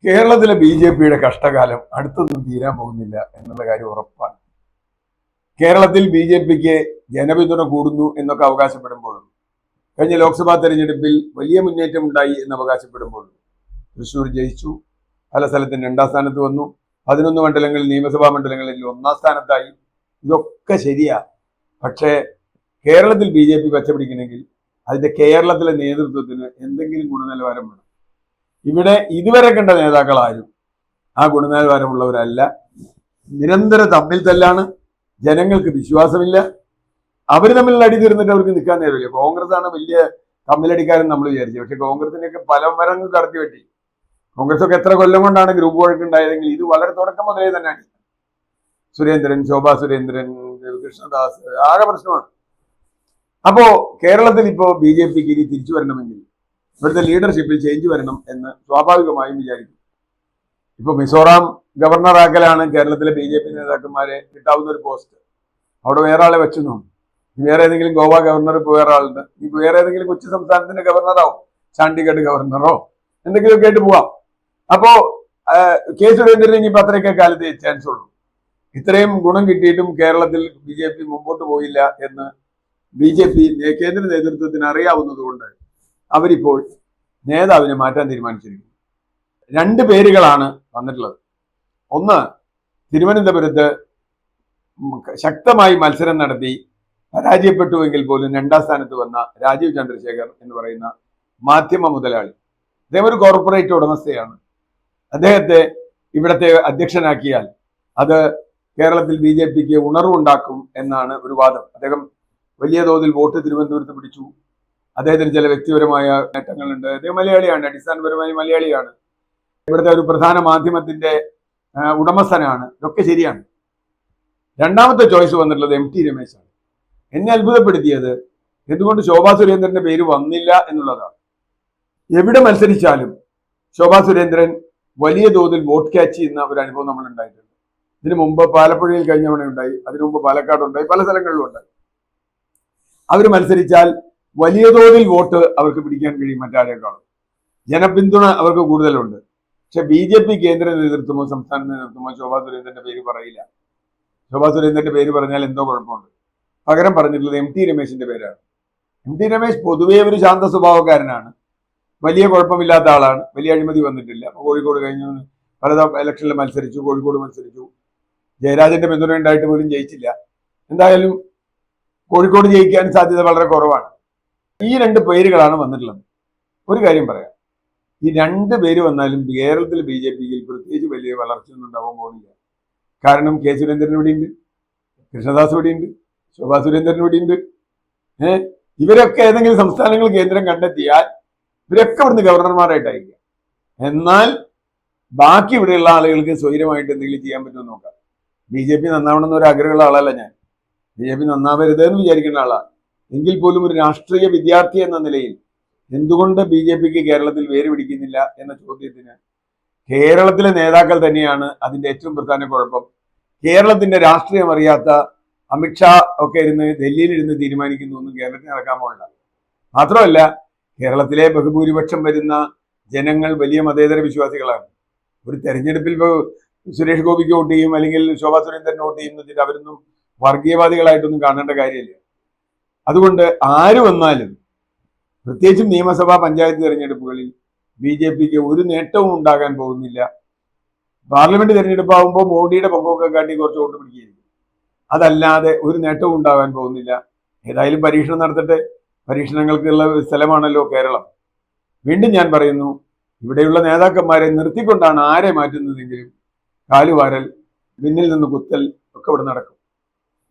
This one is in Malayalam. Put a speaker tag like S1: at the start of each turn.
S1: കേരളത്തിലെ BJPയുടെ കഷ്ടകാലം അടുത്തൊന്നും തീരാൻ പോകുന്നില്ല എന്നുള്ള കാര്യം ഉറപ്പാണ്. കേരളത്തിൽ BJPക്ക് ജനപിന്തുണ കൂടുന്നു എന്നൊക്കെ അവകാശപ്പെടുമ്പോഴും കഴിഞ്ഞ ലോക്സഭാ തെരഞ്ഞെടുപ്പിൽ വലിയ മുന്നേറ്റം ഉണ്ടായി എന്ന് അവകാശപ്പെടുമ്പോഴും തൃശ്ശൂർ ജയിച്ചു, പല സ്ഥലത്തും 2ാം സ്ഥാനത്ത് വന്നു, 11 മണ്ഡലങ്ങളിൽ നിയമസഭാ മണ്ഡലങ്ങളിൽ 1ാം സ്ഥാനത്തായി. ഇതൊക്കെ ശരിയാ. പക്ഷേ കേരളത്തിൽ BJP പച്ചപിടിക്കണമെങ്കിൽ അതിന്റെ കേരളത്തിലെ നേതൃത്വത്തിന് എന്തെങ്കിലും ഗുണനിലവാരം വേണം. ഇവിടെ ഇതുവരെ കണ്ട നേതാക്കൾ ആരും ആ ഗുണനിലവാരമുള്ളവരല്ല. നിരന്തരം തമ്മിൽ തല്ലാണ്, ജനങ്ങൾക്ക് വിശ്വാസമില്ല. അവർ തമ്മിലുള്ള അടി തീർന്നിട്ട് അവർക്ക് നിൽക്കാൻ നേരമില്ല. കോൺഗ്രസ് ആണ് വലിയ തമ്മിലടിക്കാരൻ നമ്മൾ വിചാരിച്ചു. പക്ഷെ കോൺഗ്രസിനെയൊക്കെ പല മരങ്ങൾ കടത്തി വെട്ടി. കോൺഗ്രസ് ഒക്കെ എത്ര കൊല്ലം കൊണ്ടാണ് ഗ്രൂപ്പ് വഴക്ക് ഉണ്ടായതെങ്കിൽ ഇത് വളരെ തുടക്കം മുതലേ തന്നെയാണ്. സുരേന്ദ്രൻ, ശോഭാ സുരേന്ദ്രൻ, കൃഷ്ണദാസ്, ആകെ പ്രശ്നമാണ്. അപ്പോ കേരളത്തിൽ ഇപ്പോ BJPക്ക് ഇനി തിരിച്ചു വരണമെങ്കിൽ ഇവിടുത്തെ ലീഡർഷിപ്പിൽ ചേഞ്ച് വരണം എന്ന് സ്വാഭാവികമായും വിചാരിക്കും. ഇപ്പൊ മിസോറാം ഗവർണറാക്കലാണ് കേരളത്തിലെ BJP നേതാക്കന്മാരെ കിട്ടാവുന്ന ഒരു പോസ്റ്റ്. അവിടെ വേറെ ആളെ വെച്ചു നോക്കും. വേറെ ഏതെങ്കിലും ഗോവ ഗവർണർ ഇപ്പോൾ വേറെ ആളുണ്ട്. ഇപ്പൊ വേറെ ഏതെങ്കിലും കൊച്ചു സംസ്ഥാനത്തിന്റെ ഗവർണറാവും, ചണ്ഡീഗഡ് ഗവർണറോ എന്തെങ്കിലുമൊക്കെ ആയിട്ട് പോവാം. അപ്പോ കെ സുരേന്ദ്രൻ ഇനിയിപ്പോ അത്രയൊക്കെ കാലത്ത് ചാൻസ് ഉള്ളൂ. ഇത്രയും ഗുണം കിട്ടിയിട്ടും കേരളത്തിൽ BJP മുമ്പോട്ട് പോയില്ല എന്ന് BJP കേന്ദ്ര നേതൃത്വത്തിന് അറിയാവുന്നത് കൊണ്ട് അവരിപ്പോൾ നേതാവിനെ മാറ്റാൻ തീരുമാനിച്ചിരിക്കുന്നു. 2 പേരുകളാണ് വന്നിട്ടുള്ളത്. ഒന്ന്, തിരുവനന്തപുരത്ത് ശക്തമായി മത്സരം നടത്തി പരാജയപ്പെട്ടുവെങ്കിൽ പോലും 2ാം സ്ഥാനത്ത് വന്ന രാജീവ് ചന്ദ്രശേഖർ എന്ന് പറയുന്ന മാധ്യമ മുതലാളി. അദ്ദേഹം ഒരു കോർപ്പറേറ്റ് ഉടമസ്ഥയാണ്. അദ്ദേഹത്തെ ഇവിടത്തെ അധ്യക്ഷനാക്കിയാൽ അത് കേരളത്തിൽ BJPക്ക് ഉണർവുണ്ടാക്കും എന്നാണ് ഒരു വാദം. അദ്ദേഹം വലിയ തോതിൽ വോട്ട് തിരുവനന്തപുരത്ത് പിടിച്ചു. അദ്ദേഹത്തിന് ചില വ്യക്തിപരമായ നേട്ടങ്ങളുണ്ട്. അദ്ദേഹം മലയാളിയാണ്, അടിസ്ഥാനപരമായി മലയാളിയാണ്. ഇവിടുത്തെ ഒരു പ്രധാന മാധ്യമത്തിന്റെ ഉടമസ്ഥനാണ്. ഇതൊക്കെ ശരിയാണ്. 2ാമത്തെ ചോയ്സ് വന്നിട്ടുള്ളത് MT രമേശാണ്. എന്നെ അത്ഭുതപ്പെടുത്തിയത് എന്തുകൊണ്ട് ശോഭാ സുരേന്ദ്രന്റെ പേര് വന്നില്ല എന്നുള്ളതാണ്. എവിടെ മത്സരിച്ചാലും ശോഭാ സുരേന്ദ്രൻ വലിയ തോതിൽ വോട്ട് ക്യാച്ച് ചെയ്യുന്ന ഒരു അനുഭവം നമ്മൾ ഉണ്ടായിട്ടുണ്ട്. ഇതിനു മുമ്പ് പാലപ്പുഴയിൽ കഴിഞ്ഞ തവണ ഉണ്ടായി, അതിനു മുമ്പ് പാലക്കാട് ഉണ്ടായി, പല സ്ഥലങ്ങളിലും ഉണ്ടായി. അവർ മത്സരിച്ചാൽ വലിയ തോതിൽ വോട്ട് അവർക്ക് പിടിക്കാൻ കഴിയും. മറ്റാരേക്കാളും ജനപിന്തുണ അവർക്ക് കൂടുതലുണ്ട്. പക്ഷെ BJP കേന്ദ്ര നേതൃത്വമോ സംസ്ഥാന നേതൃത്വമോ ശോഭാ സുരേന്ദ്രന്റെ പേര് പറയില്ല. ശോഭാ സുരേന്ദ്രന്റെ പേര് പറഞ്ഞാൽ എന്തോ കുഴപ്പമുണ്ട്. പകരം പറഞ്ഞിട്ടുള്ളത് MT രമേശിന്റെ പേരാണ്. MT രമേശ് പൊതുവേ ഒരു ശാന്ത സ്വഭാവക്കാരനാണ്, വലിയ കുഴപ്പമില്ലാത്ത ആളാണ്, വലിയ അഴിമതി വന്നിട്ടില്ല. കോഴിക്കോട് കഴിഞ്ഞ പല ഇലക്ഷനിൽ മത്സരിച്ചു, കോഴിക്കോട് മത്സരിച്ചു, ജയരാജന്റെ പിന്തുണ ഉണ്ടായിട്ട് പോലും ജയിച്ചില്ല. എന്തായാലും കോഴിക്കോട് ജയിക്കാൻ സാധ്യത വളരെ കുറവാണ്. ഈ 2 പേരുകളാണ് വന്നിട്ടുള്ളത്. ഒരു കാര്യം പറയാം, ഈ 2 പേര് വന്നാലും കേരളത്തിൽ BJPയിൽ പ്രത്യേകിച്ച് വലിയ വളർച്ചയൊന്നും ഉണ്ടാവാൻ പോകുന്നില്ല. കാരണം കെ സുരേന്ദ്രൻ ഇവിടെയുണ്ട്, കൃഷ്ണദാസ് ഇവിടെയുണ്ട്, ശോഭാ സുരേന്ദ്രൻ ഇവിടെയുണ്ട്. ഇവരൊക്കെ ഏതെങ്കിലും സംസ്ഥാനങ്ങൾ കേന്ദ്രം കണ്ടെത്തിയാൽ ഇവരൊക്കെ ഇവിടുന്ന് ഗവർണർമാരായിട്ടായിരിക്കും. എന്നാൽ ബാക്കി ഇവിടെയുള്ള ആളുകൾക്ക് സ്വൈരമായിട്ട് എന്തെങ്കിലും ചെയ്യാൻ പറ്റുമെന്ന് നോക്കാം. BJP നന്നാവണമെന്ന് ഒരു ആഗ്രഹമുള്ള ആളല്ല ഞാൻ. BJP നന്നാവരുത് എന്ന് വിചാരിക്കുന്ന ആളാണ്. എങ്കിൽ പോലും ഒരു രാഷ്ട്രീയ വിദ്യാർത്ഥി എന്ന നിലയിൽ എന്തുകൊണ്ട് BJPക്ക് കേരളത്തിൽ വേര് പിടിക്കുന്നില്ല എന്ന ചോദ്യത്തിന് കേരളത്തിലെ നേതാക്കൾ തന്നെയാണ് അതിന്റെ ഏറ്റവും പ്രധാന കുഴപ്പം. കേരളത്തിന്റെ രാഷ്ട്രീയം അറിയാത്ത അമിത്ഷാ ഒക്കെ ഡൽഹിയിൽ ഇരുന്ന് തീരുമാനിക്കുന്നു ഒന്നും കേരളത്തിൽ നടക്കാൻ പോകില്ല. മാത്രമല്ല, കേരളത്തിലെ ബഹുഭൂരിപക്ഷം വരുന്ന ജനങ്ങൾ വലിയ മതേതര വിശ്വാസികളാണ്. ഒരു തെരഞ്ഞെടുപ്പിൽ സുരേഷ് ഗോപിക്ക് വോട്ട് ചെയ്യും അല്ലെങ്കിൽ ശോഭാ സുരേന്ദ്രൻ വോട്ട് ചെയ്യും എന്ന് വെച്ചിട്ട് അവരൊന്നും വർഗീയവാദികളായിട്ടൊന്നും കാണേണ്ട കാര്യമില്ല. അതുകൊണ്ട് ആര് വന്നാലും, പ്രത്യേകിച്ചും നിയമസഭാ പഞ്ചായത്ത് തെരഞ്ഞെടുപ്പുകളിൽ BJPക്ക് ഒരു നേട്ടവും ഉണ്ടാകാൻ പോകുന്നില്ല. പാർലമെന്റ് തെരഞ്ഞെടുപ്പാകുമ്പോൾ മോഡിയുടെ പൊക്കമൊക്കെ കാട്ടി കുറച്ച് വോട്ട് പിടിക്കുകയായിരിക്കും. അതല്ലാതെ ഒരു നേട്ടവും ഉണ്ടാകാൻ പോകുന്നില്ല. ഏതായാലും പരീക്ഷണം നടത്തട്ടെ. പരീക്ഷണങ്ങൾക്കുള്ള സ്ഥലമാണല്ലോ കേരളം. വീണ്ടും ഞാൻ പറയുന്നു, ഇവിടെയുള്ള നേതാക്കന്മാരെ നിർത്തിക്കൊണ്ടാണ് ആരെ മാറ്റുന്നതെങ്കിലും കാലുവാരൽ, പിന്നിൽ നിന്ന് കുത്തൽ ഒക്കെ ഇവിടെ നടക്കും.